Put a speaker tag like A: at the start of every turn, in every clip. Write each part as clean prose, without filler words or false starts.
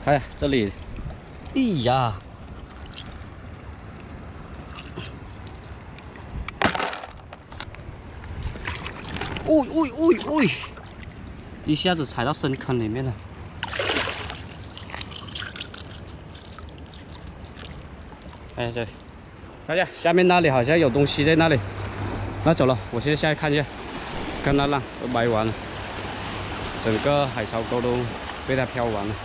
A: 看这里，哎呀，哦，一下子踩到深坑里面了。哎，这，大家下面那里好像有东西在那里，那走了，我现在下去看一下，看那浪都埋完了，整个海潮沟都被它漂完了。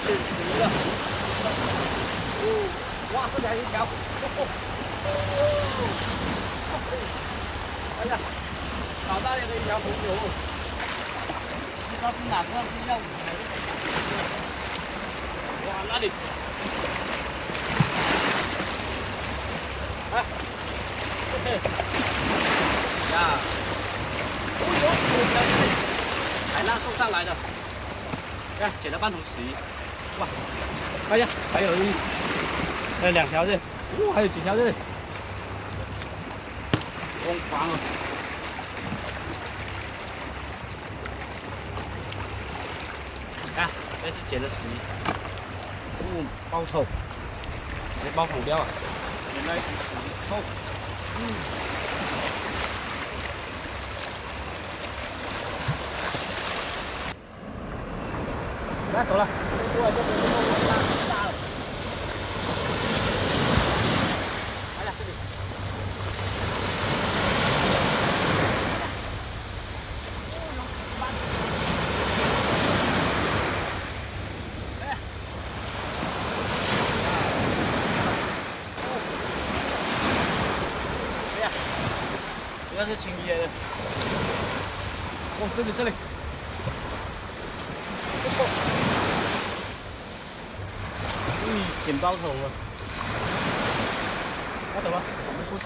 A: 捡石了，哇，这里还有一条，哎呀，好大的一条红牛，不知道是哪个是要五台的，哇，那里，哎，嘿嘿，呀，海浪送上来的，看捡了半桶石。 哇，哎呀，还有2条这，哇，还有几条这，疯狂了！看，这是捡的11，爆头，直接爆桶掉啊！捡了一桶石头，来走了。 过来这边就大了，哎呀，这里，哎呀，哎呀，这个是青叶的，哦，这里。 捡爆头了，那走吧，我们出去。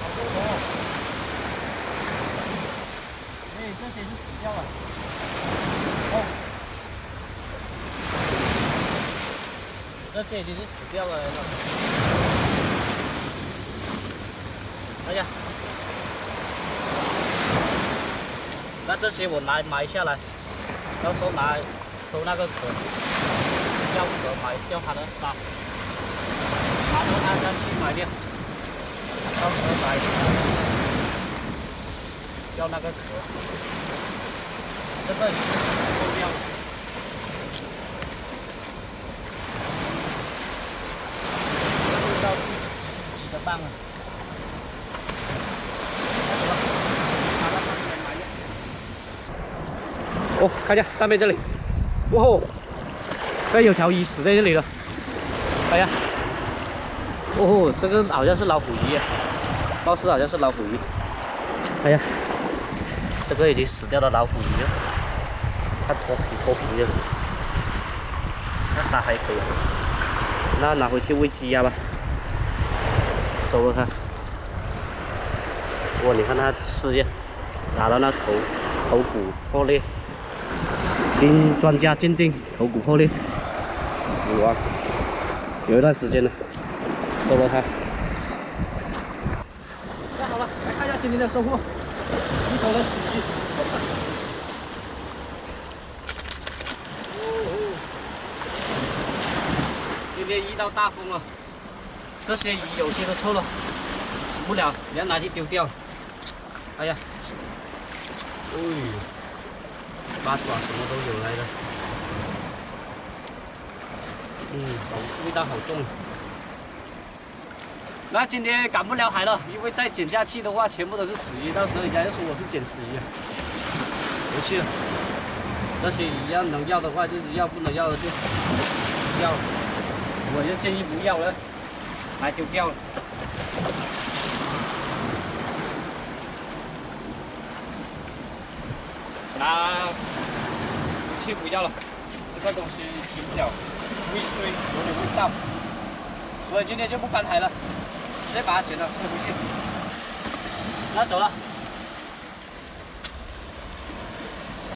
A: 好多头，哎，这些是死掉了。哦，这些已经是死掉了。哎呀，那这些我埋下来。 到时候偷那个壳，掉壳埋掉它的沙，拿着按上去埋掉，到时候掉那个壳，这个已经漏掉了。这味道是几的棒啊！ 哦，看一下上面这里，哇吼，这有条鱼死在这里了。哎呀，哦吼，这个好像是老虎鱼啊，貌似好像是老虎鱼。哎呀，这个已经死掉的老虎鱼了，它脱皮了，那沙还可以，那拿回去喂鸡鸭吧，收了它。哇，你看它吃下，打到那头骨破裂。 经专家鉴定，头骨破裂，死亡，有一段时间了，收了它。那好了，来看一下今天的收获，一桶的死鱼。今天遇到大风了，这些鱼有些都臭了，死不了，你要拿去丢掉。哎呀，哎呦。 八爪什么都有来的，味道好重。那今天赶不了海了，因为再捡下去的话，全部都是死鱼，到时候人家又说我是捡死鱼，回去了。这些鱼要能要的话就是要，不能要的就不要了。我就建议不要了，还丢掉了。那去不要了，这个东西吃不了，会碎，有点味道，所以今天就不赶海了，直接把它捡了收回去。它走了。